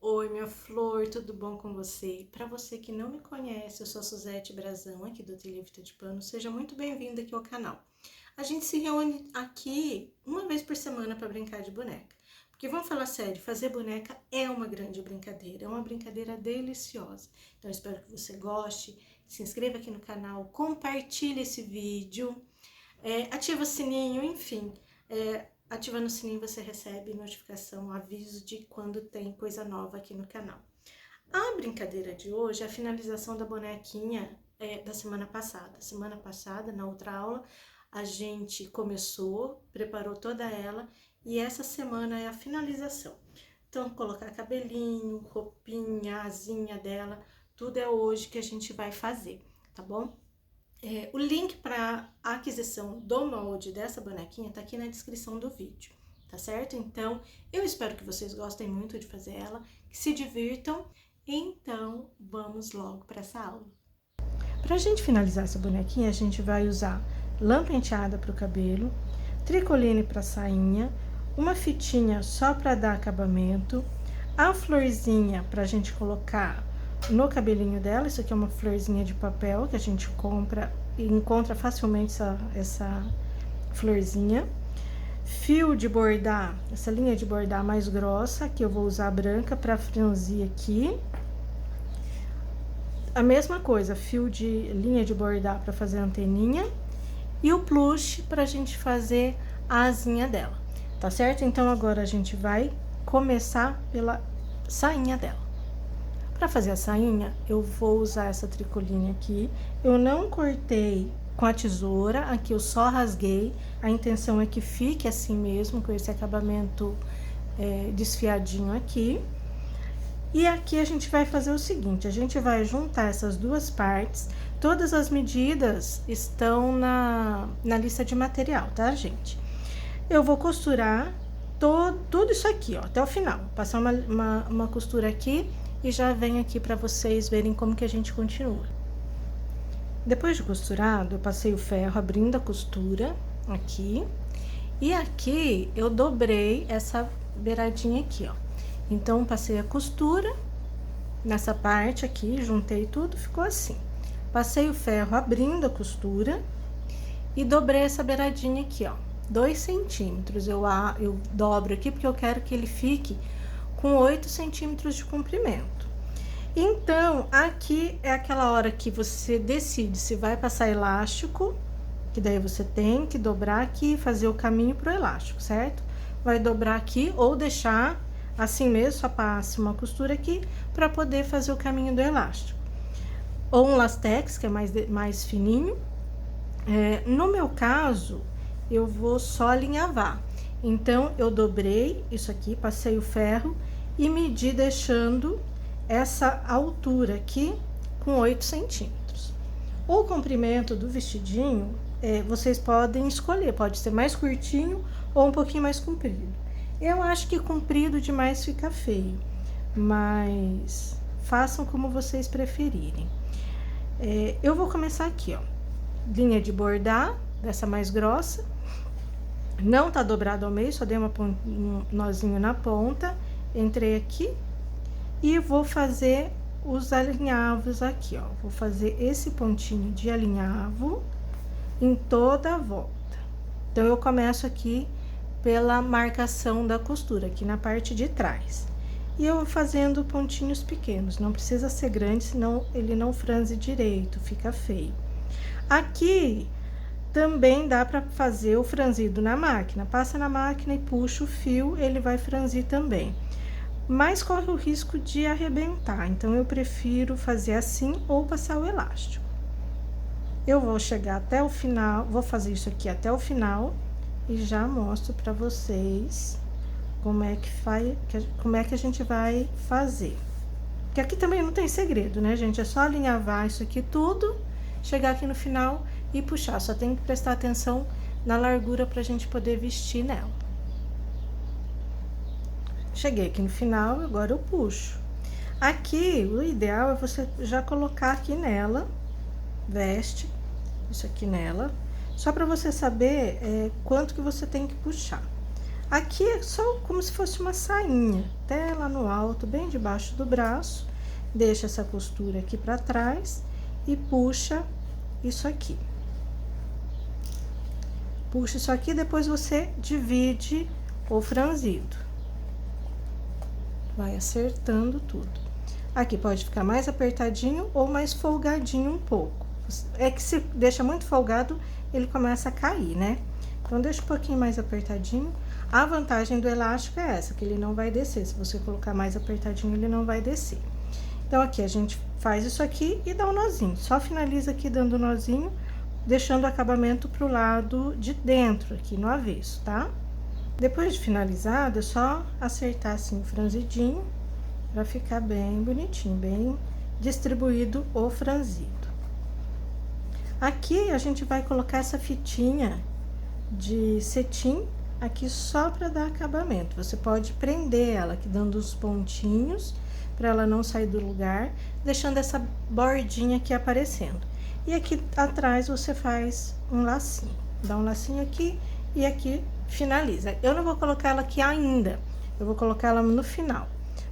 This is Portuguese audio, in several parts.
Oi, minha flor, tudo bom com você? Para você que não me conhece, eu sou a Suzete Brazão, aqui do Ateliê Fita de Pano. Seja muito bem-vindo aqui ao canal. A gente se reúne aqui uma vez por semana para brincar de boneca. Porque vamos falar sério, fazer boneca é uma grande brincadeira, é uma brincadeira deliciosa. Então, eu espero que você goste, se inscreva aqui no canal, compartilhe esse vídeo, ativa o sininho, enfim. Ativando o sininho você recebe notificação, aviso de quando tem coisa nova aqui no canal. A brincadeira de hoje é a finalização da bonequinha da semana passada. Semana passada, na outra aula, a gente começou, preparou toda ela e essa semana é a finalização. Então, colocar cabelinho, roupinha, asinha dela, tudo é hoje que a gente vai fazer, tá bom? O link para a aquisição do molde dessa bonequinha tá aqui na descrição do vídeo, tá certo? Então, eu espero que vocês gostem muito de fazer ela, que se divirtam. Então, vamos logo para essa aula. Pra gente finalizar essa bonequinha, a gente vai usar lã penteada pro cabelo, tricoline pra sainha, uma fitinha só para dar acabamento, a florzinha pra gente colocar no cabelinho dela. Isso aqui é uma florzinha de papel que a gente compra e encontra facilmente essa florzinha. Fio de bordar, essa linha de bordar mais grossa, que eu vou usar branca para franzir aqui. A mesma coisa, fio de linha de bordar para fazer a anteninha. E o plush pra gente fazer a asinha dela, tá certo? Então, agora a gente vai começar pela sainha dela. Para fazer a sainha, eu vou usar essa tricoline aqui. Eu não cortei com a tesoura, aqui eu só rasguei. A intenção é que fique assim mesmo, com esse acabamento desfiadinho aqui. E aqui a gente vai fazer o seguinte, a gente vai juntar essas duas partes. Todas as medidas estão na lista de material, tá, gente? Eu vou costurar tudo isso aqui, ó, até o final. Passar uma costura aqui e já venho aqui para vocês verem como que a gente continua. Depois de costurado, eu passei o ferro abrindo a costura aqui. E aqui eu dobrei essa beiradinha aqui, ó. Então, passei a costura nessa parte aqui, juntei tudo, ficou assim. Passei o ferro abrindo a costura e dobrei essa beiradinha aqui, ó, 2 centímetros. Eu dobro aqui porque eu quero que ele fique com 8 centímetros de comprimento. Então, aqui é aquela hora que você decide se vai passar elástico, que daí você tem que dobrar aqui e fazer o caminho pro elástico, certo? Vai dobrar aqui ou deixar assim mesmo, só passe uma costura aqui para poder fazer o caminho do elástico. Ou um lastex, que é mais fininho. No meu caso, eu vou só alinhavar. Então, eu dobrei isso aqui, passei o ferro e medi deixando essa altura aqui com 8 centímetros. O comprimento do vestidinho, vocês podem escolher, pode ser mais curtinho ou um pouquinho mais comprido. Eu acho que comprido demais fica feio, mas façam como vocês preferirem. Eu vou começar aqui, ó, linha de bordar, dessa mais grossa. Não tá dobrado ao meio, só dei um nozinho na ponta. Entrei aqui e vou fazer os alinhavos aqui, ó. Vou fazer esse pontinho de alinhavo em toda a volta. Então, eu começo aqui pela marcação da costura, aqui na parte de trás. E eu vou fazendo pontinhos pequenos, não precisa ser grande, senão ele não franze direito, fica feio. Aqui também dá para fazer o franzido na máquina, passa na máquina e puxa o fio, ele vai franzir também. Mas corre o risco de arrebentar, então eu prefiro fazer assim ou passar o elástico. Eu vou chegar até o final, vou fazer isso aqui até o final e já mostro para vocês como é que a gente vai fazer. Porque aqui também não tem segredo, né, gente? É só alinhavar isso aqui tudo, chegar aqui no final e puxar. Só tem que prestar atenção na largura pra gente poder vestir nela. Cheguei aqui no final, agora eu puxo. Aqui, o ideal é você já colocar aqui nela, veste isso aqui nela, só para você saber quanto que você tem que puxar. Aqui é só como se fosse uma sainha, até lá no alto, bem debaixo do braço. Deixa essa costura aqui pra trás e puxa isso aqui. Puxa isso aqui, depois você divide o franzido. Vai acertando tudo. Aqui pode ficar mais apertadinho ou mais folgadinho um pouco. É que se deixa muito folgado, ele começa a cair, né? Então, deixa um pouquinho mais apertadinho. A vantagem do elástico é essa, que ele não vai descer. Se você colocar mais apertadinho, ele não vai descer. Então, aqui a gente faz isso aqui e dá um nozinho. Só finaliza aqui dando um nozinho, deixando o acabamento pro lado de dentro, aqui no avesso, tá? Depois de finalizado, é só acertar assim o franzidinho, pra ficar bem bonitinho, bem distribuído o franzido. Aqui a gente vai colocar essa fitinha de cetim aqui só para dar acabamento. Você pode prender ela aqui dando os pontinhos para ela não sair do lugar, deixando essa bordinha aqui aparecendo. E aqui atrás você faz um lacinho. Dá um lacinho aqui e aqui finaliza. Eu não vou colocar ela aqui ainda, eu vou colocar ela no final,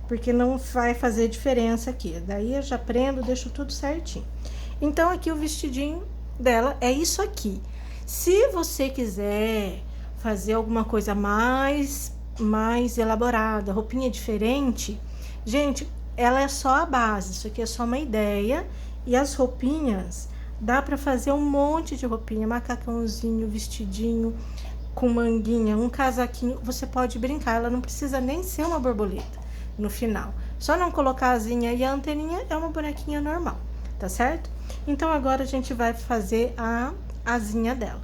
porque não vai fazer diferença aqui. Daí eu já prendo, deixo tudo certinho. Então, aqui o vestidinho dela é isso aqui. Se você quiser fazer alguma coisa mais elaborada, roupinha diferente, gente, ela é só a base, isso aqui é só uma ideia. E as roupinhas, dá pra fazer um monte de roupinha, macacãozinho, vestidinho, com manguinha, um casaquinho, você pode brincar, ela não precisa nem ser uma borboleta no final. Só não colocar a asinha e a anteninha, é uma bonequinha normal, tá certo? Então, agora a gente vai fazer a asinha dela.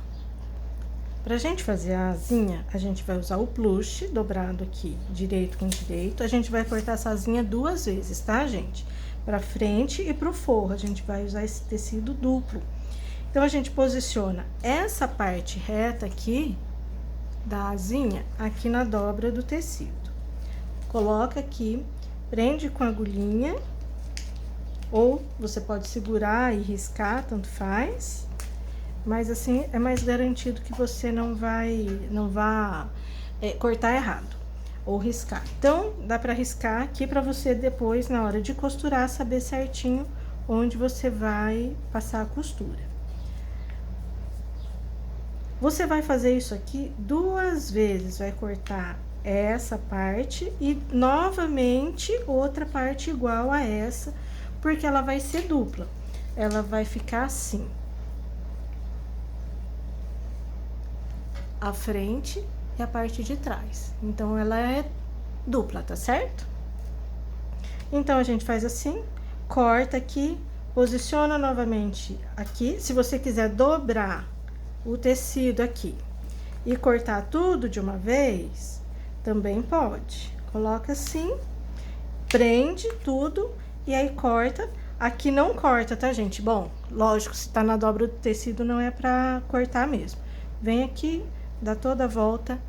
Pra gente fazer a asinha, a gente vai usar o plush dobrado aqui, direito com direito. A gente vai cortar essa asinha 2 vezes, tá, gente? Pra frente e pro forro, a gente vai usar esse tecido duplo. Então, a gente posiciona essa parte reta aqui da asinha aqui na dobra do tecido. Coloca aqui, prende com a agulhinha, ou você pode segurar e riscar, tanto faz. Mas assim, é mais garantido que você não vá cortar errado ou riscar. Então, dá pra riscar aqui pra você depois, na hora de costurar, saber certinho onde você vai passar a costura. Você vai fazer isso aqui 2 vezes, vai cortar essa parte e novamente outra parte igual a essa, porque ela vai ser dupla. Ela vai ficar assim. A frente e a parte de trás. Então, ela é dupla, tá certo? Então, a gente faz assim, corta aqui, posiciona novamente aqui. Se você quiser dobrar o tecido aqui e cortar tudo de uma vez, também pode. Coloca assim, prende tudo e aí corta. Aqui não corta, tá, gente? Bom, lógico, se tá na dobra do tecido, não é pra cortar mesmo. Vem aqui, dá toda a volta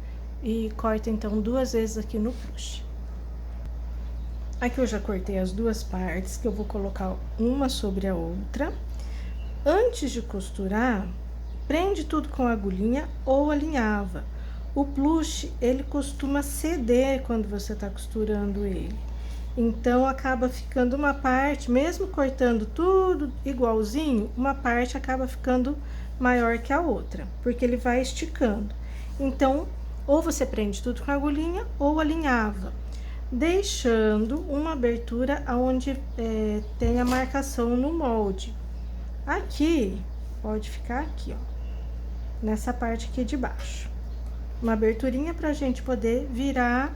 e corta, então, 2 vezes aqui no plush. Aqui eu já cortei as 2 partes, que eu vou colocar uma sobre a outra. Antes de costurar, prende tudo com agulhinha ou alinhava. O plush, ele costuma ceder quando você tá costurando ele. Então, acaba ficando uma parte, mesmo cortando tudo igualzinho, uma parte acaba ficando maior que a outra, porque ele vai esticando. Então, ou você prende tudo com agulhinha ou alinhava, deixando uma abertura onde tem a marcação no molde. Aqui, pode ficar aqui, ó, nessa parte aqui de baixo. Uma aberturinha pra gente poder virar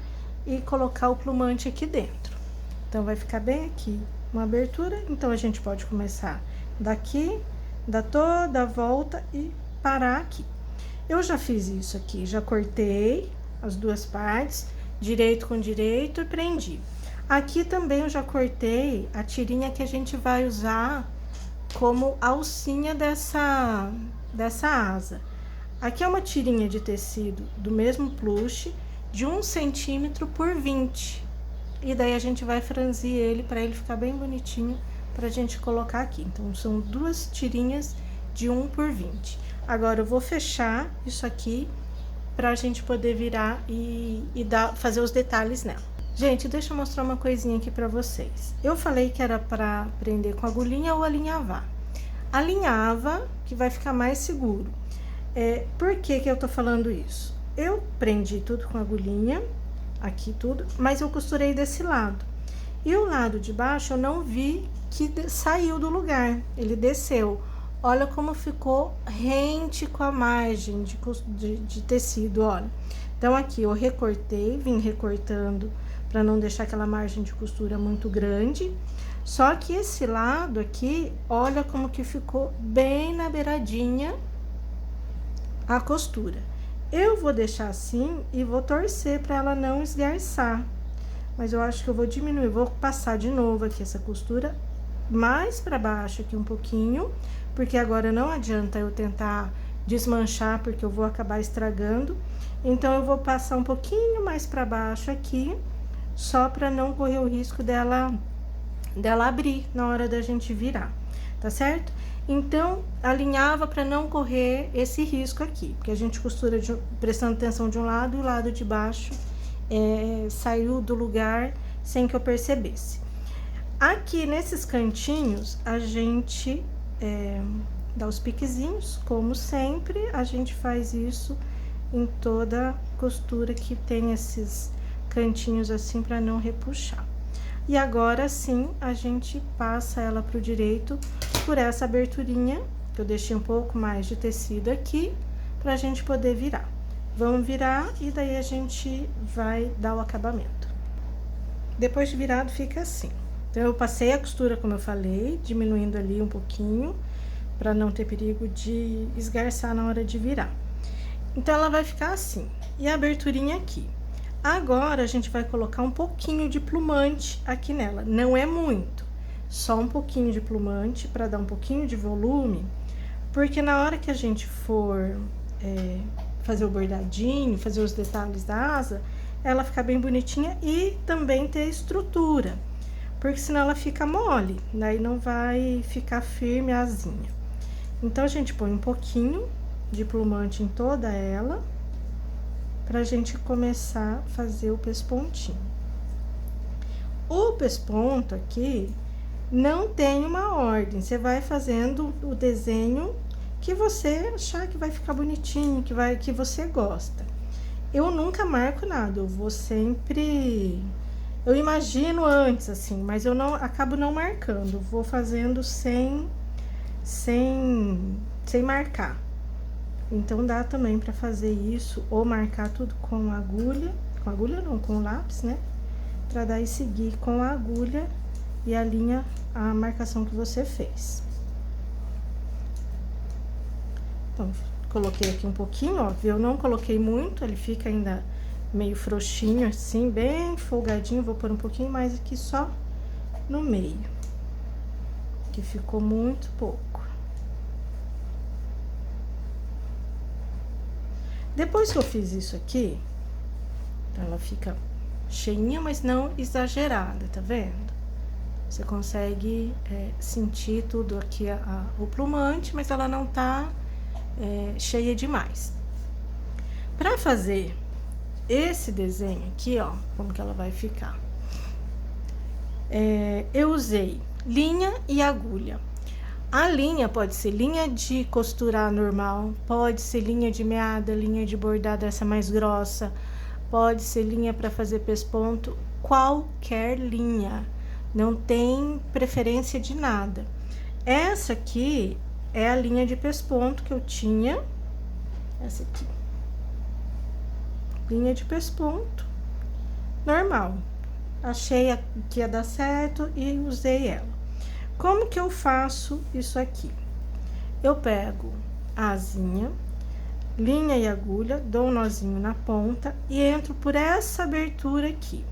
e colocar o plumante aqui dentro. Então, vai ficar bem aqui, uma abertura. Então, a gente pode começar daqui, dar toda a volta e parar aqui. Eu já fiz isso aqui, já cortei as 2 partes, direito com direito e prendi. Aqui também eu já cortei a tirinha que a gente vai usar como alcinha dessa asa. Aqui é uma tirinha de tecido do mesmo plush, de 1 centímetro por 20. E daí a gente vai franzir ele para ele ficar bem bonitinho pra gente colocar aqui. Então, são 2 tirinhas de 1 por 20. Agora, eu vou fechar isso aqui pra gente poder virar e fazer os detalhes nela. Gente, deixa eu mostrar uma coisinha aqui pra vocês. Eu falei que era pra prender com agulhinha ou alinhavar. Alinhava, que vai ficar mais seguro. Por que que eu tô falando isso? Eu prendi tudo com agulhinha, aqui tudo, mas eu costurei desse lado. E o lado de baixo eu não vi que saiu do lugar, ele desceu. Olha como ficou rente com a margem de tecido, olha. Então, aqui eu recortei, vim recortando para não deixar aquela margem de costura muito grande. Só que esse lado aqui, olha como que ficou bem na beiradinha a costura. Eu vou deixar assim e vou torcer para ela não esgarçar. Mas eu acho que eu vou diminuir, vou passar de novo aqui essa costura mais para baixo aqui um pouquinho, porque agora não adianta eu tentar desmanchar, porque eu vou acabar estragando. Então, eu vou passar um pouquinho mais para baixo aqui, só para não correr o risco dela abrir na hora da gente virar, tá certo? Então, alinhava para não correr esse risco aqui, porque a gente costura prestando atenção de um lado e o lado de baixo saiu do lugar sem que eu percebesse. Aqui nesses cantinhos, a gente dá os piquezinhos, como sempre, a gente faz isso em toda costura que tem esses cantinhos assim para não repuxar. E agora sim, a gente passa ela pro direito por essa aberturinha, que eu deixei um pouco mais de tecido aqui, pra gente poder virar. Vamos virar e daí a gente vai dar o acabamento. Depois de virado, fica assim. Então, eu passei a costura, como eu falei, diminuindo ali um pouquinho, pra não ter perigo de esgarçar na hora de virar. Então, ela vai ficar assim. E a aberturinha aqui. Agora, a gente vai colocar um pouquinho de plumante aqui nela. Não é muito, só um pouquinho de plumante para dar um pouquinho de volume, porque na hora que a gente for fazer o bordadinho, fazer os detalhes da asa, ela ficar bem bonitinha e também ter estrutura, porque senão ela fica mole, daí não vai ficar firme a asinha. Então, a gente põe um pouquinho de plumante em toda ela, pra gente começar a fazer o pespontinho. O pesponto aqui não tem uma ordem, você vai fazendo o desenho que você achar que vai ficar bonitinho, que você gosta. Eu nunca marco nada, eu vou sempre... Eu imagino antes, assim, mas eu acabo não marcando, vou fazendo sem marcar. Então, dá também pra fazer isso, ou marcar tudo com agulha não, com lápis, né? Pra daí seguir com a agulha e a linha, a marcação que você fez. Então, coloquei aqui um pouquinho, ó, eu não coloquei muito, ele fica ainda meio frouxinho assim, bem folgadinho. Vou pôr um pouquinho mais aqui só no meio, que ficou muito pouco. Depois que eu fiz isso aqui, ela fica cheinha, mas não exagerada, tá vendo? Você consegue sentir tudo aqui, o plumante, mas ela não tá cheia demais. Pra fazer esse desenho aqui, ó, como que ela vai ficar? Eu usei linha e agulha. A linha pode ser linha de costurar normal, pode ser linha de meada, linha de bordado, essa mais grossa, pode ser linha para fazer pesponto, qualquer linha, não tem preferência de nada. Essa aqui é a linha de pesponto que eu tinha, essa aqui, linha de pesponto normal. Achei que ia dar certo e usei ela. Como que eu faço isso aqui? Eu pego a asinha, linha e agulha, dou um nozinho na ponta e entro por essa abertura aqui.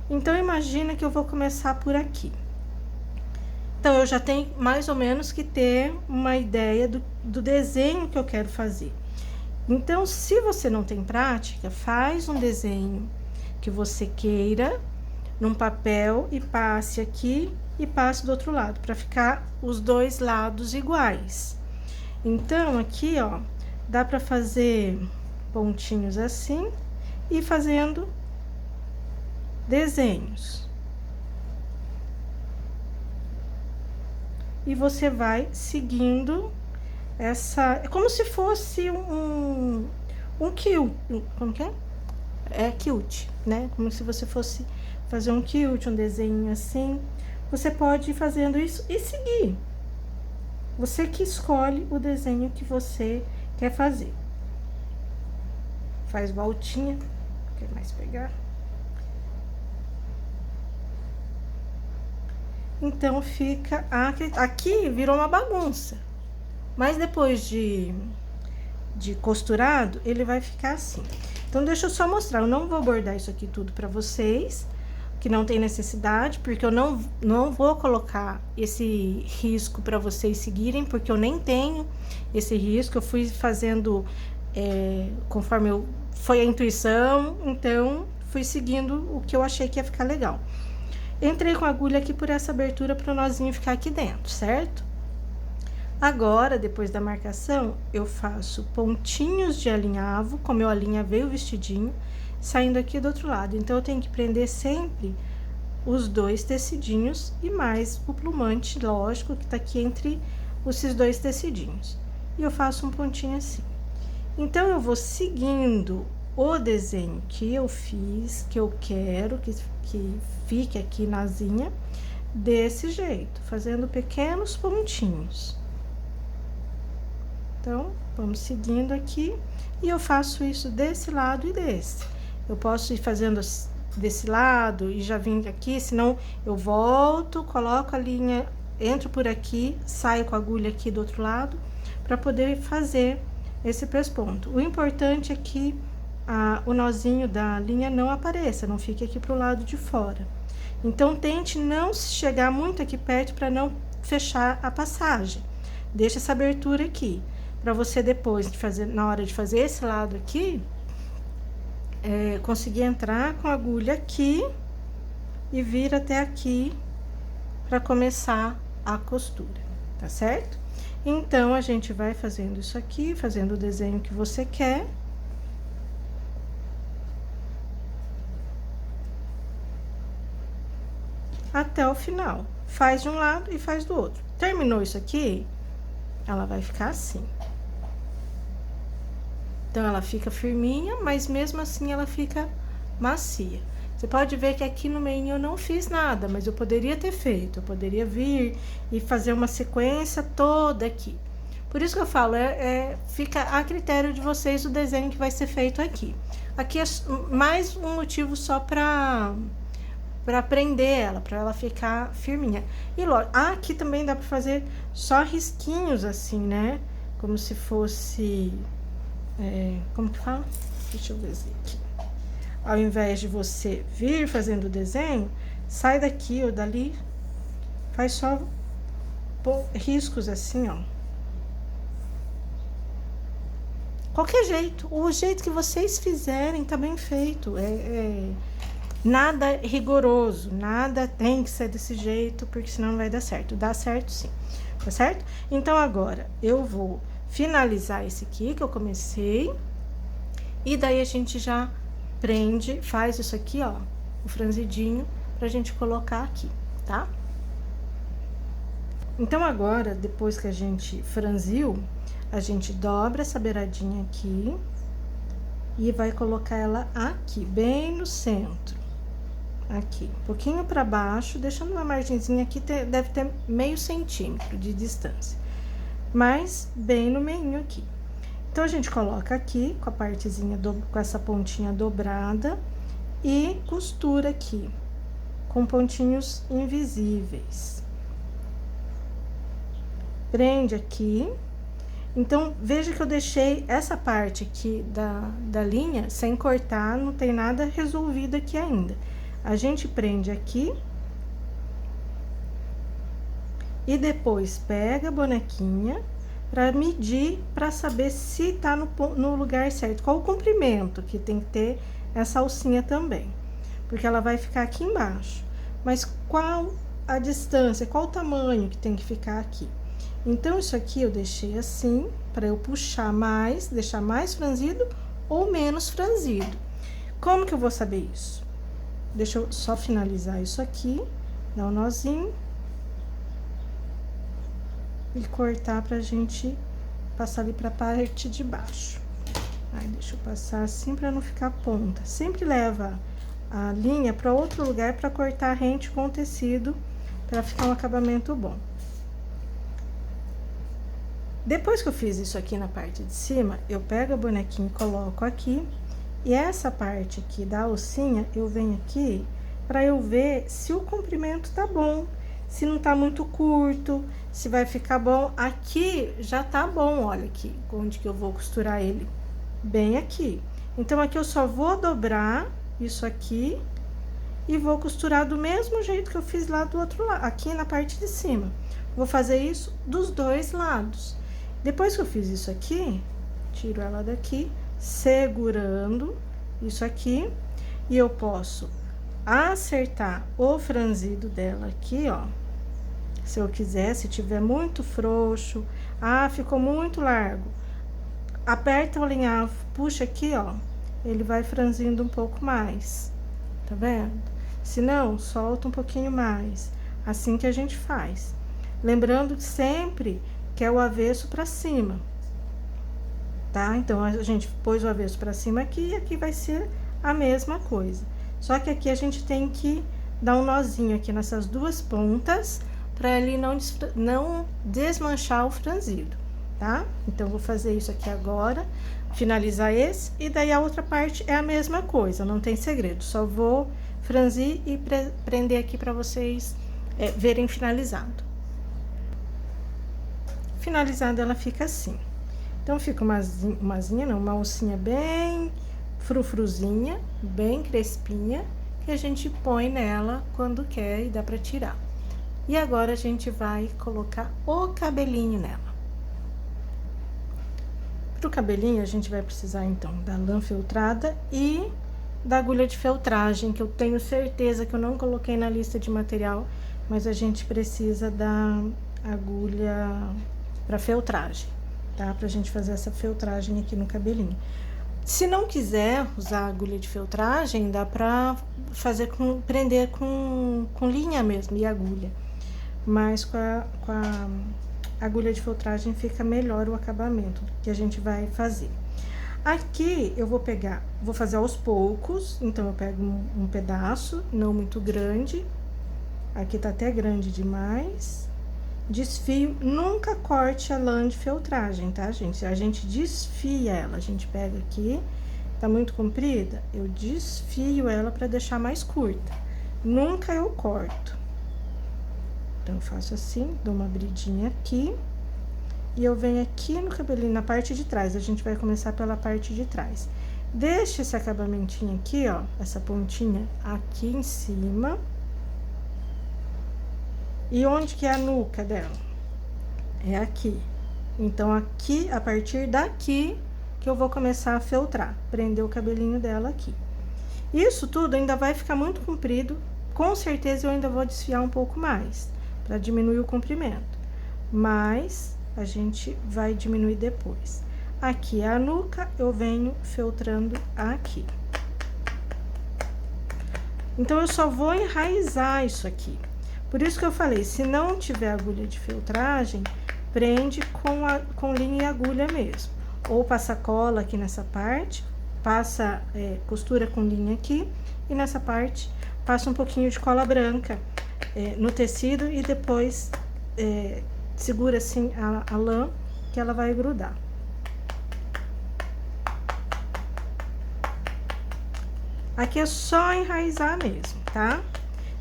Então, imagina que eu vou começar por aqui. Então, eu já tenho mais ou menos que ter uma ideia do desenho que eu quero fazer. Então, se você não tem prática, faz um desenho que você queira num papel e passe aqui e passe do outro lado, para ficar os dois lados iguais. Então, aqui, ó, dá para fazer pontinhos assim e fazendo desenhos. E você vai seguindo essa... É como se fosse um quilt. Como que é? É quilt, né? Como se você fosse fazer um quilt, um desenho assim. Você pode ir fazendo isso e seguir. Você que escolhe o desenho que você quer fazer. Faz voltinha. Quer mais pegar? Então, fica... Aqui virou uma bagunça. Mas depois de costurado, ele vai ficar assim. Então, deixa eu só mostrar. Eu não vou bordar isso aqui tudo pra vocês, que não tem necessidade, porque eu não vou colocar esse risco pra vocês seguirem, porque eu nem tenho esse risco. Eu fui fazendo conforme foi a intuição, então fui seguindo o que eu achei que ia ficar legal. Entrei com a agulha aqui por essa abertura para o nozinho ficar aqui dentro, certo? Agora, depois da marcação, eu faço pontinhos de alinhavo, como eu alinhavei o vestidinho, saindo aqui do outro lado. Então, eu tenho que prender sempre os 2 tecidinhos e mais o plumante, lógico, que tá aqui entre esses 2 tecidinhos. E eu faço um pontinho assim. Então, eu vou seguindo o desenho que eu fiz, que eu quero que fique aqui na asinha, desse jeito, fazendo pequenos pontinhos. Então, vamos seguindo aqui, e eu faço isso desse lado e desse. Eu posso ir fazendo desse lado e já vim aqui, senão eu volto, coloco a linha, entro por aqui, saio com a agulha aqui do outro lado, para poder fazer esse pesponto. O importante é que o nozinho da linha não apareça, não fique aqui pro lado de fora. Então, tente não chegar muito aqui perto para não fechar a passagem. Deixa essa abertura aqui, para você depois de fazer, na hora de fazer esse lado aqui, conseguir entrar com a agulha aqui e vir até aqui para começar a costura, tá certo? Então, a gente vai fazendo isso aqui, fazendo o desenho que você quer. Até o final. Faz de um lado e faz do outro. Terminou isso aqui, ela vai ficar assim. Então, ela fica firminha, mas mesmo assim ela fica macia. Você pode ver que aqui no meio eu não fiz nada, mas eu poderia ter feito. Eu poderia vir e fazer uma sequência toda aqui. Por isso que eu falo, fica a critério de vocês o desenho que vai ser feito aqui. Aqui é mais um motivo só para prender ela, para ela ficar firminha. E lógico, aqui também dá para fazer só risquinhos assim, né? Como se fosse... como que fala? Deixa eu ver aqui. Ao invés de você vir fazendo o desenho, sai daqui ou dali, faz só riscos assim, ó. Qualquer jeito, o jeito que vocês fizerem tá bem feito. Nada rigoroso, nada tem que ser desse jeito, porque senão não vai dar certo. Dá certo sim, tá certo? Então, agora, eu vou finalizar esse aqui que eu comecei. E daí, a gente já prende, faz isso aqui, ó, o franzidinho, pra gente colocar aqui, tá? Então, agora, depois que a gente franziu, a gente dobra essa beiradinha aqui e vai colocar ela aqui, bem no centro. Aqui, um pouquinho pra baixo, deixando uma margenzinha aqui, deve ter meio centímetro de distância. Mas, bem no meio aqui. Então, a gente coloca aqui, com a partezinha, com essa pontinha dobrada, e costura aqui, com pontinhos invisíveis. Prende aqui. Então, veja que eu deixei essa parte aqui da linha sem cortar, não tem nada resolvido aqui ainda. A gente prende aqui. E depois pega a bonequinha para medir, para saber se tá no lugar certo. Qual o comprimento que tem que ter essa alcinha também. Porque ela vai ficar aqui embaixo. Mas qual a distância, qual o tamanho que tem que ficar aqui? Então, isso aqui eu deixei assim, para eu puxar mais, deixar mais franzido ou menos franzido. Como que eu vou saber isso? Deixa eu só finalizar isso aqui, dar um nozinho e cortar pra gente passar ali pra parte de baixo. Aí, deixa eu passar assim pra não ficar ponta. Sempre leva a linha para outro lugar para cortar rente com o tecido, para ficar um acabamento bom. Depois que eu fiz isso aqui na parte de cima, eu pego a bonequinha e coloco aqui. E essa parte aqui da alcinha, eu venho aqui para eu ver se o comprimento tá bom, se não tá muito curto, se vai ficar bom. Aqui já tá bom, olha aqui, onde que eu vou costurar ele. Bem aqui. Então, aqui eu só vou dobrar isso aqui e vou costurar do mesmo jeito que eu fiz lá do outro lado, aqui na parte de cima. Vou fazer isso dos dois lados. Depois que eu fiz isso aqui, tiro ela daqui, segurando isso aqui, e eu posso acertar o franzido dela aqui, ó. Se eu quiser, se tiver muito frouxo, ficou muito largo, aperta o alinhavo, puxa aqui, ó, ele vai franzindo um pouco mais, tá vendo? Se não, solta um pouquinho mais, assim que a gente faz. Lembrando sempre que é o avesso pra cima, tá? Então, a gente pôs o avesso pra cima aqui e aqui vai ser a mesma coisa. Só que aqui a gente tem que dar um nozinho aqui nessas duas pontas, pra ele não desmanchar o franzido, tá? Então, vou fazer isso aqui agora, finalizar esse, e daí a outra parte é a mesma coisa, não tem segredo, só vou franzir e prender aqui pra vocês verem finalizado. Finalizada, ela fica assim. Então, fica uma alcinha bem frufruzinha, bem crespinha, que a gente põe nela quando quer e dá pra tirar. E agora, a gente vai colocar o cabelinho nela. Pro cabelinho, a gente vai precisar, então, da lã feltrada e da agulha de feltragem, que eu tenho certeza que eu não coloquei na lista de material, mas a gente precisa da agulha para feltragem, tá? Pra gente fazer essa feltragem aqui no cabelinho. Se não quiser usar agulha de feltragem, dá pra fazer prender com linha mesmo e agulha. Mas com a agulha de feltragem fica melhor o acabamento que a gente vai fazer. Aqui eu vou fazer aos poucos, então eu pego um pedaço, não muito grande. Aqui tá até grande demais. Desfio, nunca corte a lã de feltragem, tá, gente? A gente desfia ela, a gente pega aqui, tá muito comprida, eu desfio ela pra deixar mais curta. Nunca eu corto. Então, eu faço assim, dou uma abridinha aqui, e eu venho aqui no cabelinho, na parte de trás, a gente vai começar pela parte de trás. Deixa esse acabamentinho aqui, ó, essa pontinha aqui em cima. E onde que é a nuca dela? É aqui. Então, aqui, a partir daqui, que eu vou começar a feltrar, prender o cabelinho dela aqui. Isso tudo ainda vai ficar muito comprido, com certeza eu ainda vou desfiar um pouco mais, para diminuir o comprimento. Mas, a gente vai diminuir depois. Aqui é a nuca, eu venho feltrando aqui. Então, eu só vou enraizar isso aqui. Por isso que eu falei, se não tiver agulha de feltragem, prende com linha e agulha mesmo. Ou passa cola aqui nessa parte, costura com linha aqui, e nessa parte passa um pouquinho de cola branca no tecido e depois segura assim a lã, que ela vai grudar. Aqui é só enraizar mesmo, tá?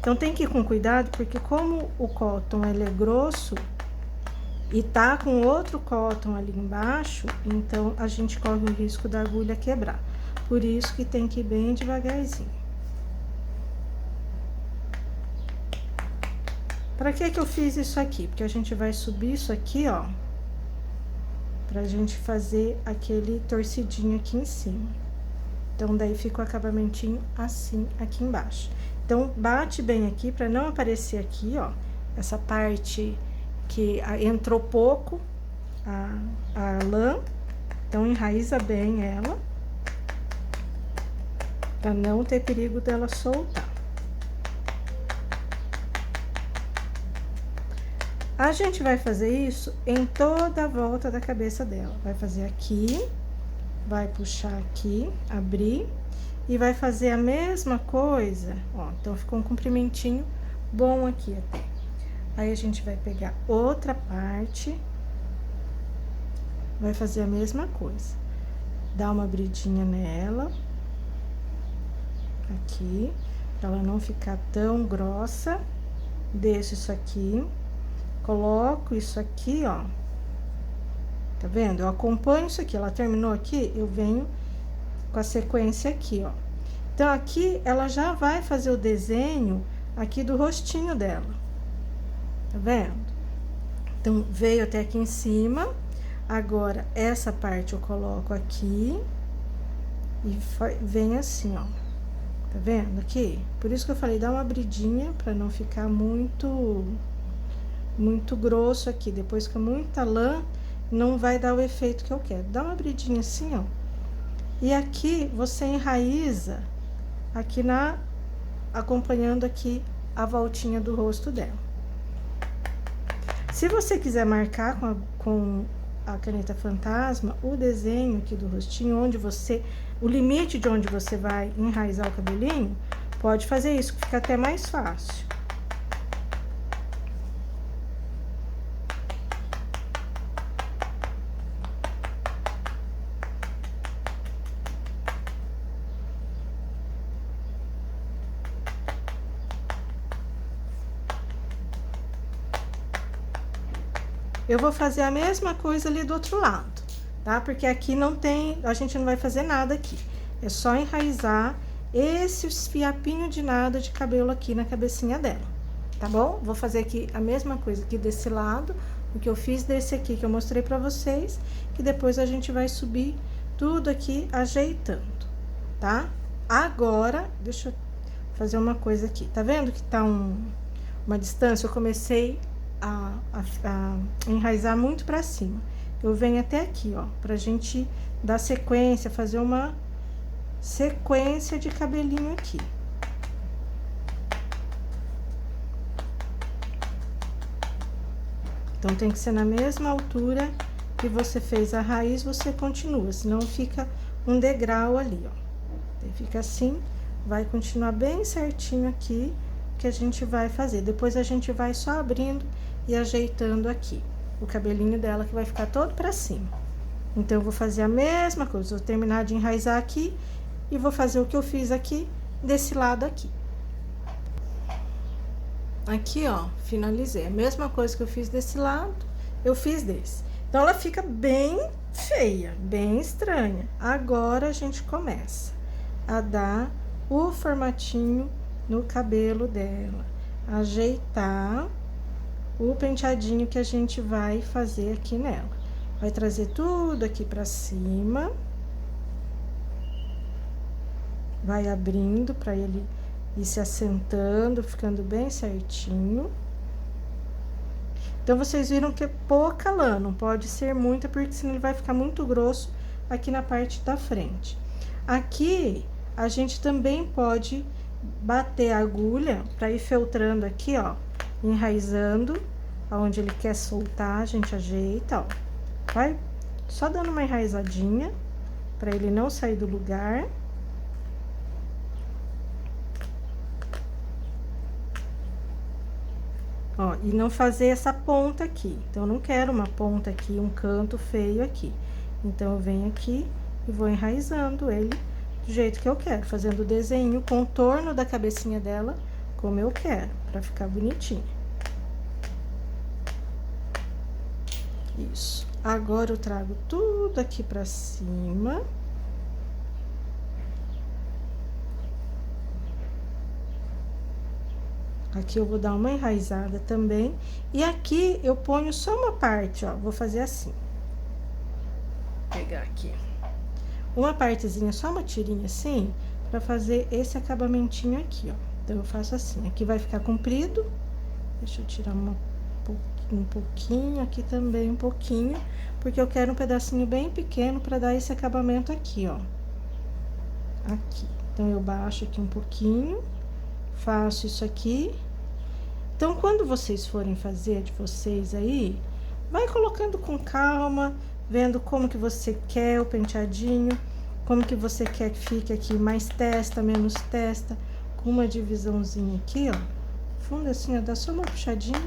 Então, tem que ir com cuidado, porque como o cotton, ele é grosso e tá com outro cotton ali embaixo, então, a gente corre o risco da agulha quebrar. Por isso que tem que ir bem devagarzinho. Pra que eu fiz isso aqui? Porque a gente vai subir isso aqui, ó, pra gente fazer aquele torcidinho aqui em cima. Então, daí fica o acabamentinho assim aqui embaixo. Então, bate bem aqui pra não aparecer aqui, ó, essa parte que entrou pouco a lã. Então, enraiza bem ela. Pra não ter perigo dela soltar. A gente vai fazer isso em toda a volta da cabeça dela. Vai fazer aqui, vai puxar aqui, abrir, e vai fazer a mesma coisa, ó. Então, ficou um comprimentinho bom aqui até. Aí, a gente vai pegar outra parte, vai fazer a mesma coisa. Dá uma abridinha nela, aqui, pra ela não ficar tão grossa. Deixo isso aqui, coloco isso aqui, ó. Tá vendo? Eu acompanho isso aqui, ela terminou aqui, eu venho com a sequência aqui, ó. Então, aqui, ela já vai fazer o desenho aqui do rostinho dela. Tá vendo? Então, veio até aqui em cima. Agora, essa parte eu coloco aqui e vem assim, ó. Tá vendo aqui? Por isso que eu falei, dá uma abridinha pra não ficar muito grosso aqui. Depois que muita lã, não vai dar o efeito que eu quero. Dá uma abridinha assim, ó. E aqui, você enraiza aqui acompanhando aqui a voltinha do rosto dela. Se você quiser marcar com a caneta fantasma, o desenho aqui do rostinho, o limite de onde você vai enraizar o cabelinho, pode fazer isso, que fica até mais fácil. Eu vou fazer a mesma coisa ali do outro lado, tá? Porque aqui a gente não vai fazer nada aqui. É só enraizar esses fiapinhos de nada de cabelo aqui na cabecinha dela, tá bom? Vou fazer aqui a mesma coisa aqui desse lado, o que eu fiz desse aqui que eu mostrei pra vocês, que depois a gente vai subir tudo aqui ajeitando, tá? Agora, deixa eu fazer uma coisa aqui. Tá vendo que tá uma distância? Eu comecei a enraizar muito pra cima. Eu venho até aqui, ó, pra gente dar sequência, fazer uma sequência de cabelinho aqui. Então, tem que ser na mesma altura que você fez a raiz, você continua, senão fica um degrau ali, ó. Fica assim, vai continuar bem certinho aqui, que a gente vai fazer. Depois, a gente vai só abrindo e ajeitando aqui o cabelinho dela, que vai ficar todo pra cima. Então, eu vou fazer a mesma coisa, vou terminar de enraizar aqui e vou fazer o que eu fiz aqui, desse lado aqui. Aqui, ó, finalizei. A mesma coisa que eu fiz desse lado, eu fiz desse. Então, ela fica bem feia, bem estranha. Agora, a gente começa a dar o formatinho no cabelo dela. Ajeitar o penteadinho que a gente vai fazer aqui nela. Vai trazer tudo aqui pra cima. Vai abrindo pra ele ir se assentando, ficando bem certinho. Então, vocês viram que é pouca lã, não pode ser muita, porque senão ele vai ficar muito grosso aqui na parte da frente. Aqui, a gente também pode bater a agulha pra ir feltrando aqui, ó, enraizando, aonde ele quer soltar, a gente ajeita, ó. Vai só dando uma enraizadinha, pra ele não sair do lugar. Ó, e não fazer essa ponta aqui. Então, eu não quero uma ponta aqui, um canto feio aqui. Então, eu venho aqui e vou enraizando ele do jeito que eu quero, fazendo o desenho, o contorno da cabecinha dela, como eu quero, pra ficar bonitinho. Isso. Agora, eu trago tudo aqui pra cima. Aqui eu vou dar uma enraizada também. E aqui eu ponho só uma parte, ó. Vou fazer assim. Vou pegar aqui. Uma partezinha, só uma tirinha assim, pra fazer esse acabamentinho aqui, ó. Então, eu faço assim. Aqui vai ficar comprido. Deixa eu tirar um pouquinho, aqui também um pouquinho. Porque eu quero um pedacinho bem pequeno pra dar esse acabamento aqui, ó. Aqui. Então, eu baixo aqui um pouquinho, faço isso aqui. Então, quando vocês forem fazer de vocês aí, vai colocando com calma, vendo como que você quer o penteadinho, como que você quer que fique aqui, mais testa, menos testa, com uma divisãozinha aqui, ó. Fundo assim, ó, dá só uma puxadinha.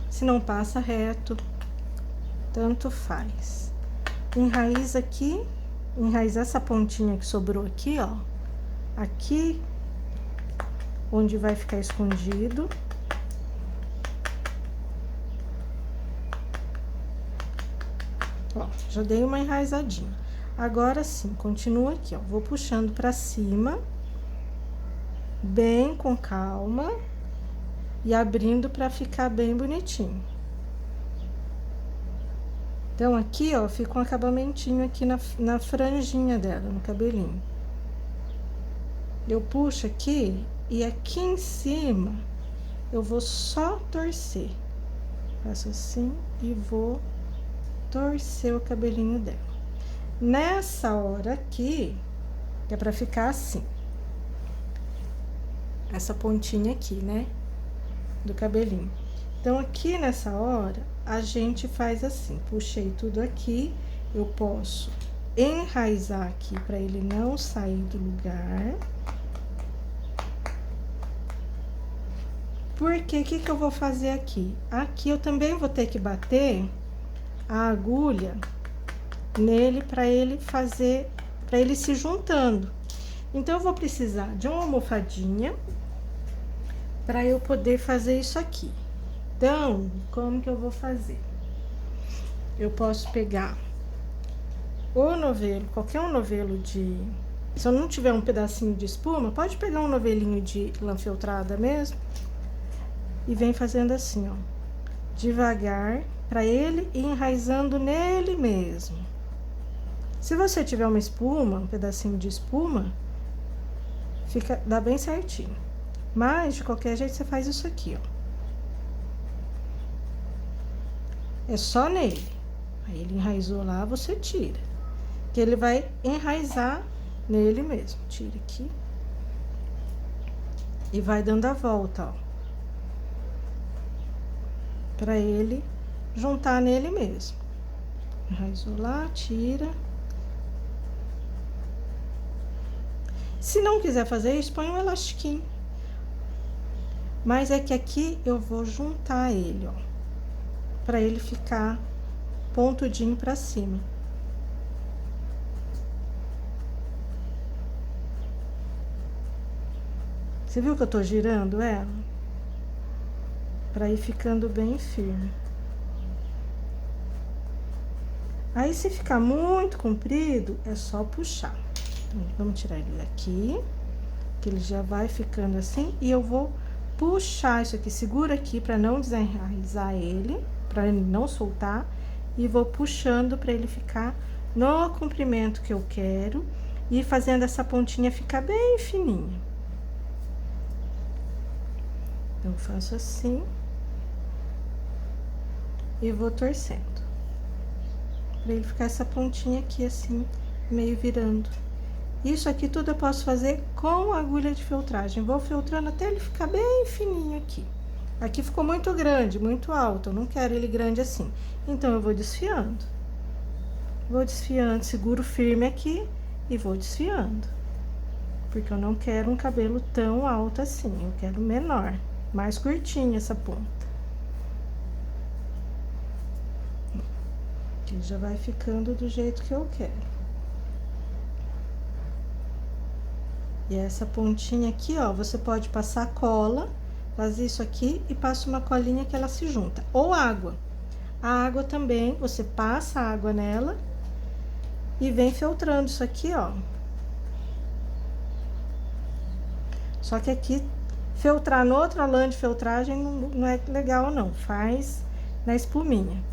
Se não passa reto, tanto faz. Enraiza aqui, enraiza essa pontinha que sobrou aqui, ó. Aqui, onde vai ficar escondido. Ó, já dei uma enraizadinha. Agora sim, continua aqui, ó. Vou puxando pra cima, bem com calma, e abrindo pra ficar bem bonitinho. Então, aqui, ó, fica um acabamentinho aqui na franjinha dela, no cabelinho. Eu puxo aqui e aqui em cima eu vou só torcer. Faço assim e vou torcer o cabelinho dela. Nessa hora aqui, é pra ficar assim. Essa pontinha aqui, né? Do cabelinho. Então, aqui nessa hora, a gente faz assim. Puxei tudo aqui, eu posso enraizar aqui pra ele não sair do lugar. Porque, o que que eu vou fazer aqui? Aqui eu também vou ter que bater a agulha nele para ele fazer, para ele se juntando. Então, eu vou precisar de uma almofadinha para eu poder fazer isso aqui. Então, como que eu vou fazer? Eu posso pegar o novelo, qualquer um novelo de... Se eu não tiver um pedacinho de espuma, pode pegar um novelinho de lã feltrada mesmo. E vem fazendo assim, ó. Devagar, para ele ir enraizando nele mesmo. Se você tiver uma espuma, um pedacinho de espuma, dá bem certinho. Mas, de qualquer jeito, você faz isso aqui, ó. É só nele. Aí, ele enraizou lá, você tira. Que ele vai enraizar nele mesmo. Tira aqui. E vai dando a volta, ó. Pra ele juntar nele mesmo. Enraizou lá, tira. Se não quiser fazer isso, põe um elastiquinho. Mas é que aqui eu vou juntar ele, ó. Pra ele ficar pontudinho pra cima. Você viu que eu tô girando ela? Pra ir ficando bem firme. Aí, se ficar muito comprido, é só puxar. Então, vamos tirar ele daqui, que ele já vai ficando assim. E eu vou puxar isso aqui, segura aqui pra não desenraizar ele, pra ele não soltar. E vou puxando pra ele ficar no comprimento que eu quero. E fazendo essa pontinha ficar bem fininha. Então, eu faço assim. E vou torcendo. Pra ele ficar essa pontinha aqui, assim, meio virando. Isso aqui tudo eu posso fazer com agulha de feltragem. Vou filtrando até ele ficar bem fininho aqui. Aqui ficou muito grande, muito alto. Eu não quero ele grande assim. Então, eu vou desfiando. Vou desfiando, seguro firme aqui e vou desfiando. Porque eu não quero um cabelo tão alto assim. Eu quero menor, mais curtinho essa ponta. Que já vai ficando do jeito que eu quero. E essa pontinha aqui, ó, você pode passar cola, faz isso aqui e passa uma colinha que ela se junta. Ou água. A água também, você passa a água nela e vem filtrando isso aqui, ó. Só que aqui, filtrar noutra lã de filtragem não é legal, não. Faz na espuminha.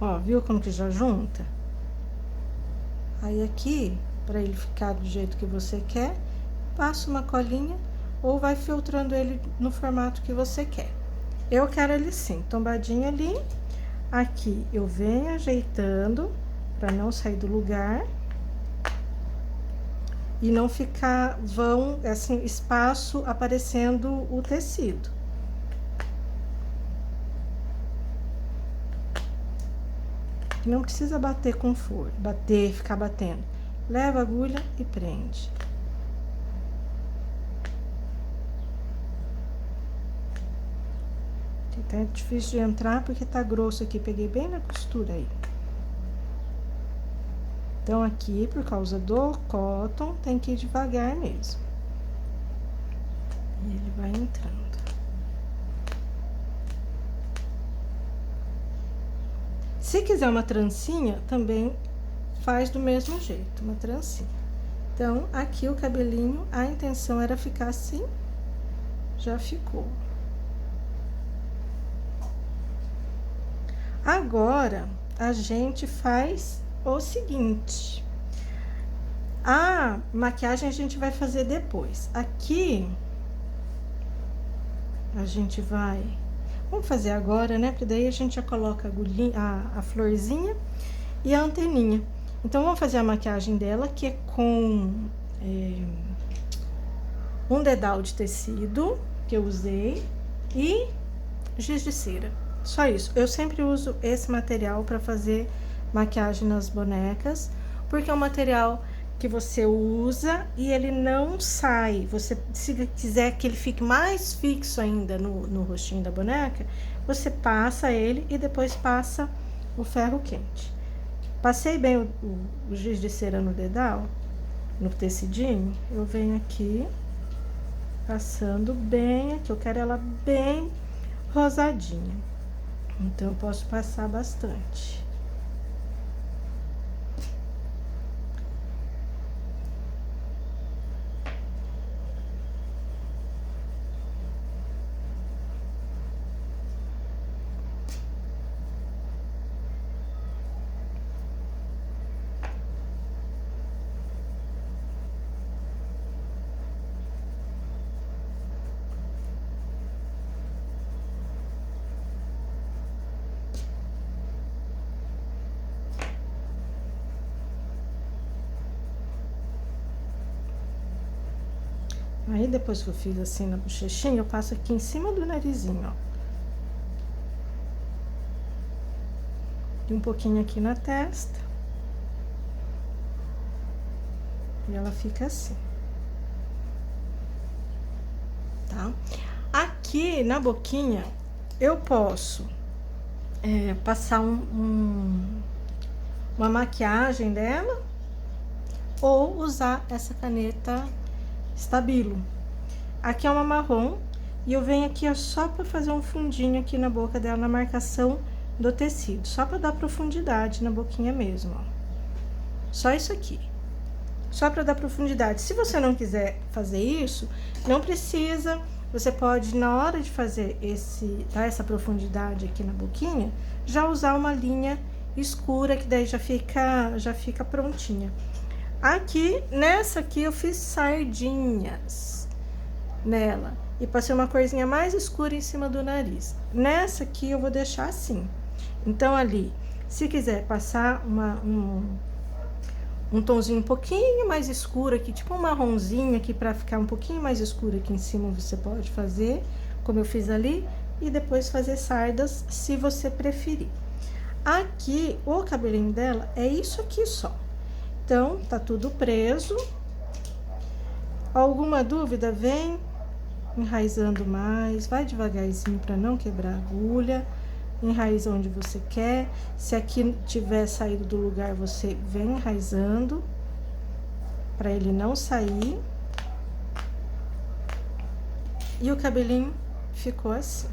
Ó, viu como que já junta? Aí aqui, para ele ficar do jeito que você quer, passa uma colinha ou vai filtrando ele no formato que você quer. Eu quero ele sim, tombadinho ali. Aqui eu venho ajeitando para não sair do lugar e não ficar vão assim espaço aparecendo o tecido. Não precisa bater com força, ficar batendo. Leva a agulha e prende. Tá difícil de entrar porque tá grosso aqui, peguei bem na costura aí. Então, aqui, por causa do cotton, tem que ir devagar mesmo. E ele vai entrando. Se quiser uma trancinha, também faz do mesmo jeito, uma trancinha. Então, aqui o cabelinho, a intenção era ficar assim, já ficou. Agora, a gente faz o seguinte. A maquiagem a gente vai fazer depois. Aqui, a gente vai... Vamos fazer agora, né? Porque daí a gente já coloca a agulhinha, a florzinha e a anteninha. Então, vamos fazer a maquiagem dela, que é com um dedal de tecido que eu usei e giz de cera. Só isso. Eu sempre uso esse material para fazer maquiagem nas bonecas, porque é um material que você usa e ele não sai. Você, se quiser que ele fique mais fixo ainda no rostinho da boneca, você passa ele e depois passa o ferro quente. Passei bem o giz de cera no dedal, no tecidinho, eu venho aqui, passando bem aqui. Eu quero ela bem rosadinha, então eu posso passar bastante. Aí, depois que eu fiz assim na bochechinha, eu passo aqui em cima do narizinho, ó. E um pouquinho aqui na testa. E ela fica assim. Tá? Aqui na boquinha, eu posso passar uma maquiagem dela ou usar essa caneta Stabilo. Aqui é uma marrom e eu venho aqui ó, só para fazer um fundinho aqui na boca dela, na marcação do tecido, só para dar profundidade na boquinha mesmo, ó. Só isso aqui, só para dar profundidade. Se você não quiser fazer isso, não precisa. Você pode, na hora de fazer dar essa profundidade aqui na boquinha, já usar uma linha escura, que daí já fica prontinha. Aqui, nessa aqui, eu fiz sardinhas nela. E passei uma corzinha mais escura em cima do nariz. Nessa aqui, eu vou deixar assim. Então, ali, se quiser passar um tomzinho um pouquinho mais escuro aqui, tipo um marronzinho aqui, pra ficar um pouquinho mais escuro aqui em cima, você pode fazer, como eu fiz ali. E depois fazer sardas, se você preferir. Aqui, o cabelinho dela é isso aqui só. Então, tá tudo preso. Alguma dúvida, vem enraizando mais, vai devagarzinho para não quebrar a agulha. Enraiza onde você quer. Se aqui tiver saído do lugar, você vem enraizando para ele não sair. E o cabelinho ficou assim.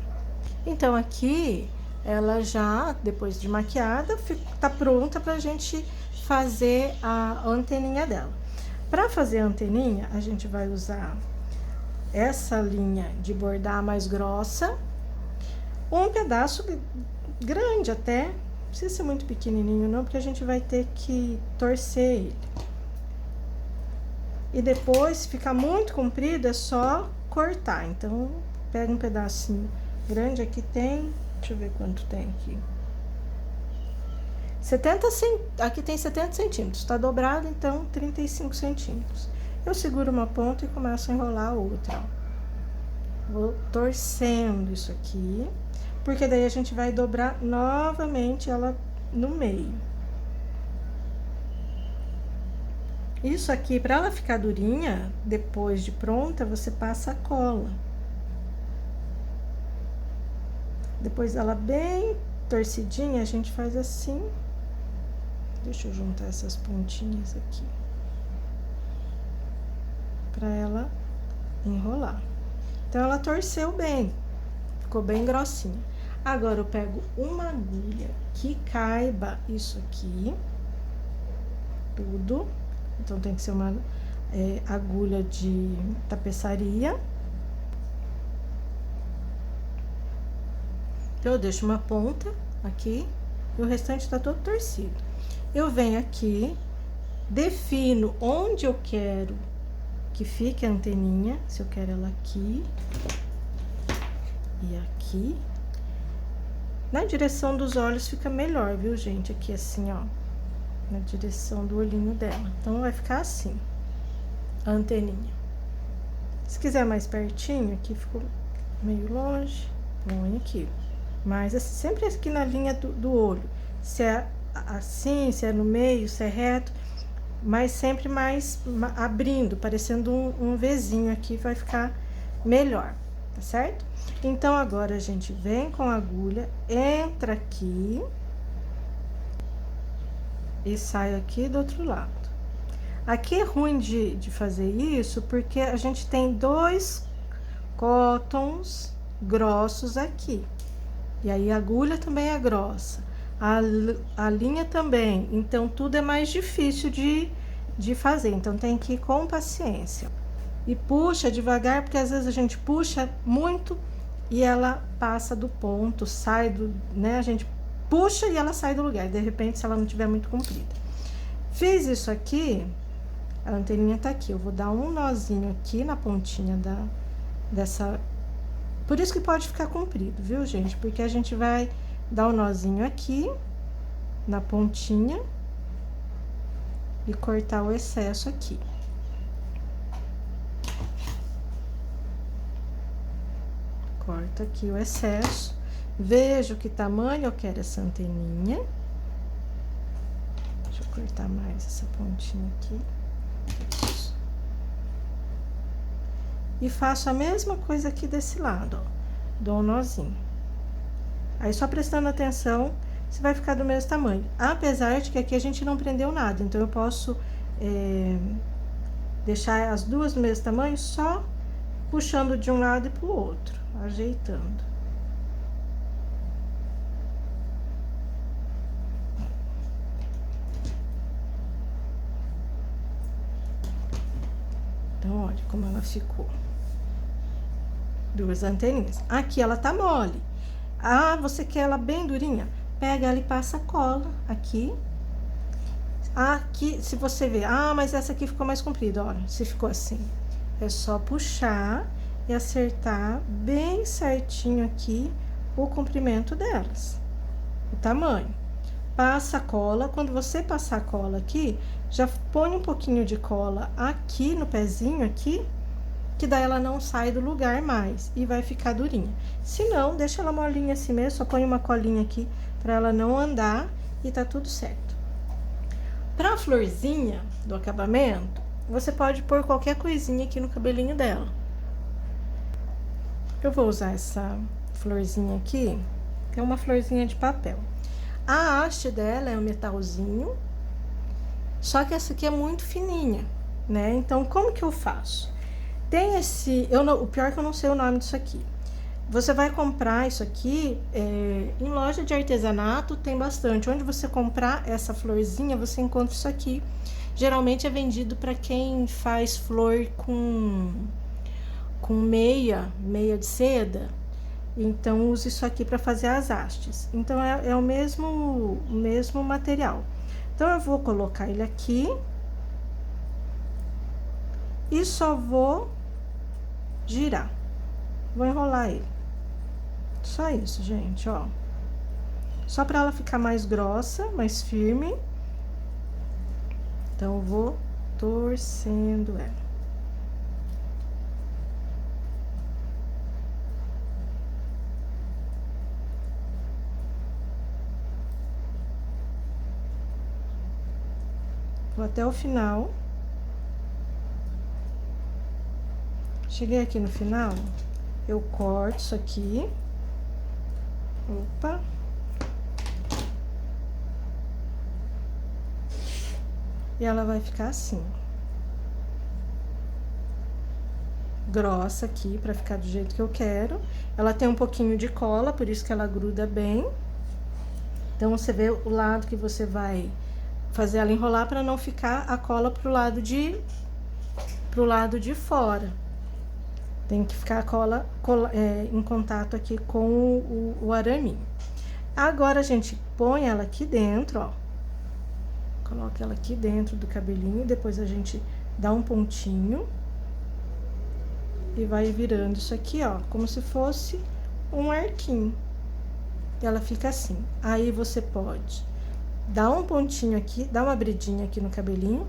Então, aqui, ela já, depois de maquiada, tá pronta pra gente fazer a anteninha dela. Para fazer a anteninha, a gente vai usar essa linha de bordar mais grossa, um pedaço grande até, precisa ser muito pequenininho não, porque a gente vai ter que torcer ele. E depois, se ficar muito comprido, é só cortar. Então, pega um pedacinho grande, aqui tem, deixa eu ver quanto tem aqui. 70 aqui tem 70 centímetros, tá dobrado, então 35 centímetros. Eu seguro uma ponta e começo a enrolar a outra, ó. Vou torcendo isso aqui, porque daí a gente vai dobrar novamente ela no meio. Isso aqui, para ela ficar durinha, depois de pronta, você passa a cola. Depois ela bem torcidinha, a gente faz assim. Deixa eu juntar essas pontinhas aqui. Pra ela enrolar. Então, ela torceu bem. Ficou bem grossinha. Agora, eu pego uma agulha que caiba isso aqui. Tudo. Então, tem que ser uma agulha de tapeçaria. Então, eu deixo uma ponta aqui e o restante tá todo torcido. Eu venho aqui, defino onde eu quero que fique a anteninha, se eu quero ela aqui e aqui. Na direção dos olhos fica melhor, viu, gente? Aqui assim, ó. Na direção do olhinho dela. Então, vai ficar assim, a anteninha. Se quiser mais pertinho, aqui ficou meio longe, põe aqui. Mas assim, sempre aqui na linha do olho. Se é assim, se é no meio, se é reto, mas sempre mais abrindo, parecendo um Vzinho aqui, vai ficar melhor, tá certo? Então, agora a gente vem com a agulha, entra aqui e sai aqui do outro lado. Aqui é ruim de fazer isso, porque a gente tem 2 cótons grossos aqui. E aí, a agulha também é grossa, a linha também. Então, tudo é mais difícil de fazer. Então, tem que ir com paciência. E puxa devagar, porque às vezes a gente puxa muito e ela passa do ponto, sai do, né? A gente puxa e ela sai do lugar, de repente, se ela não tiver muito comprida. Fiz isso aqui, a anteninha tá aqui. Eu vou dar um nozinho aqui na pontinha dessa... Por isso que pode ficar comprido, viu, gente? Porque a gente vai dar um nozinho aqui, na pontinha, e cortar o excesso aqui. Corta aqui o excesso. Vejo que tamanho eu quero essa anteninha. Deixa eu cortar mais essa pontinha aqui. Isso. E faço a mesma coisa aqui desse lado, ó. Dou um nozinho. Aí, só prestando atenção, se vai ficar do mesmo tamanho. Apesar de que aqui a gente não prendeu nada, então eu posso deixar as duas do mesmo tamanho, só puxando de um lado e pro outro, ajeitando. Então, olha como ela ficou. 2 anteninhas. Aqui ela tá mole. Ah, você quer ela bem durinha? Pega ela e passa cola aqui. Aqui, se você ver, mas essa aqui ficou mais comprida, olha, se ficou assim. É só puxar e acertar bem certinho aqui o comprimento delas, o tamanho. Passa a cola, quando você passar a cola aqui, já põe um pouquinho de cola aqui no pezinho aqui, que daí ela não sai do lugar mais e vai ficar durinha. Se não, deixa ela molinha assim mesmo, só põe uma colinha aqui pra ela não andar e tá tudo certo. Pra florzinha do acabamento, você pode pôr qualquer coisinha aqui no cabelinho dela. Eu vou usar essa florzinha aqui, que é uma florzinha de papel. A haste dela é um metalzinho, só que essa aqui é muito fininha, né? Então, como que eu faço? Tem esse... o pior é que eu não sei o nome disso aqui. Você vai comprar isso aqui em loja de artesanato, tem bastante. Onde você comprar essa florzinha, você encontra isso aqui. Geralmente é vendido para quem faz flor com meia de seda. Então, uso isso aqui para fazer as hastes. Então, é o mesmo material. Então, eu vou colocar ele aqui. E só vou girar. Vou enrolar ele. Só isso, gente, ó. Só para ela ficar mais grossa, mais firme. Então, eu vou torcendo ela. Vou até o final. Cheguei aqui no final, eu corto isso aqui. Opa. E ela vai ficar assim. Grossa aqui, pra ficar do jeito que eu quero. Ela tem um pouquinho de cola, por isso que ela gruda bem. Então, você vê o lado que você vai fazer ela enrolar pra não ficar a cola pro lado de fora. Tem que ficar a cola em contato aqui com o araminho. Agora, a gente põe ela aqui dentro, ó. Coloca ela aqui dentro do cabelinho, depois a gente dá um pontinho. E vai virando isso aqui, ó, como se fosse um arquinho. Ela fica assim. Aí, você pode dar um pontinho aqui, dar uma abridinha aqui no cabelinho,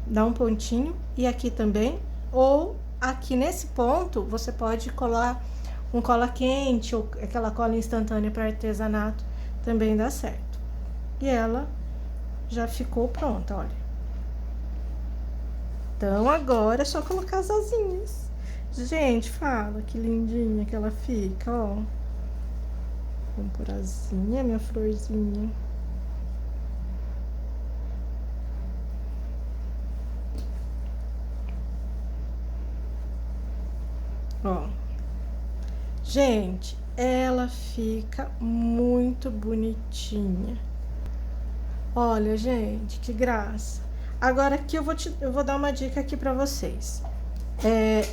dar um pontinho, e aqui também, ou aqui nesse ponto, você pode colar um cola quente, ou aquela cola instantânea para artesanato, também dá certo. E ela já ficou pronta, olha. Então, agora é só colocar as asinhas. Gente, fala que lindinha que ela fica, ó. Vamos por asinha, minha florzinha. Ó. Gente, ela fica muito bonitinha. Olha, gente, que graça. Agora aqui eu vou dar uma dica aqui pra vocês.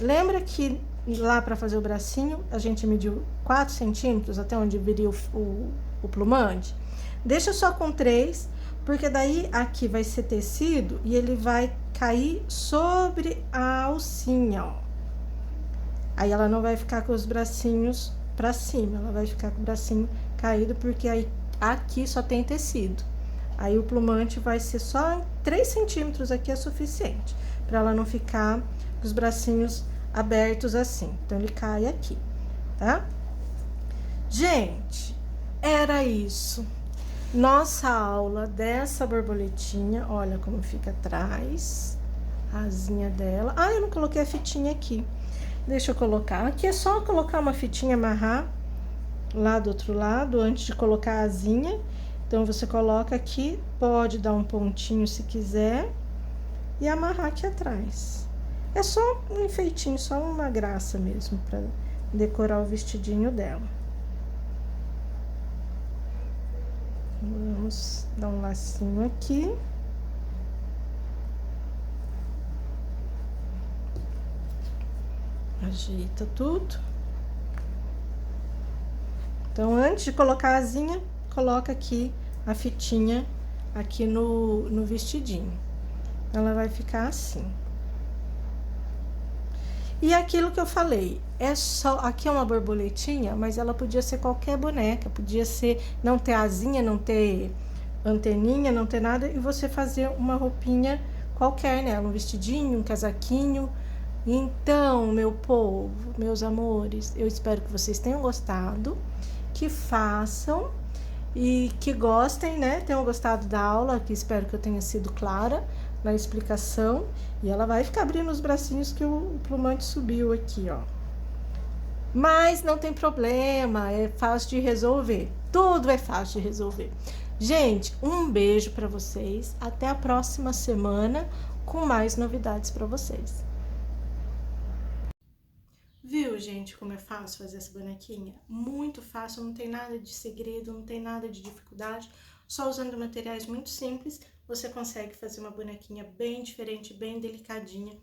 Lembra que lá pra fazer o bracinho, a gente mediu 4 centímetros até onde viria o plumante? Deixa só com 3, porque daí aqui vai ser tecido e ele vai cair sobre a alcinha, ó. Aí ela não vai ficar com os bracinhos pra cima, ela vai ficar com o bracinho caído, porque aí aqui só tem tecido. Aí o plumante vai ser só 3 centímetros aqui é suficiente, pra ela não ficar com os bracinhos abertos assim. Então, ele cai aqui, tá? Gente, era isso. Nossa aula dessa borboletinha, olha como fica atrás, a asinha dela. Ah, eu não coloquei a fitinha aqui. Deixa eu colocar. Aqui é só colocar uma fitinha, amarrar lá do outro lado, antes de colocar a asinha. Então, você coloca aqui, pode dar um pontinho se quiser, e amarrar aqui atrás. É só um enfeitinho, só uma graça mesmo, pra decorar o vestidinho dela. Vamos dar um lacinho aqui. Ajeita tudo. Então, antes de colocar a asinha, coloca aqui a fitinha aqui no vestidinho. Ela vai ficar assim. E aquilo que eu falei, é só... Aqui é uma borboletinha, mas ela podia ser qualquer boneca. Podia ser... Não ter asinha, não ter anteninha, não ter nada. E você fazer uma roupinha qualquer, né? Um vestidinho, um casaquinho. Então, meu povo, meus amores, eu espero que vocês tenham gostado. Que façam e que gostem, né? Tenham gostado da aula, que espero que eu tenha sido clara na explicação. E ela vai ficar abrindo os bracinhos que o plumante subiu aqui, ó. Mas não tem problema, é fácil de resolver. Tudo é fácil de resolver. Gente, um beijo para vocês. Até a próxima semana com mais novidades para vocês. Viu, gente, como é fácil fazer essa bonequinha? Muito fácil, não tem nada de segredo, não tem nada de dificuldade. Só usando materiais muito simples, você consegue fazer uma bonequinha bem diferente, bem delicadinha,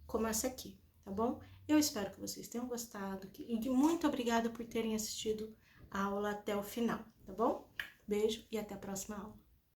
como essa aqui, tá bom? Eu espero que vocês tenham gostado e muito obrigada por terem assistido a aula até o final, tá bom? Beijo e até a próxima aula.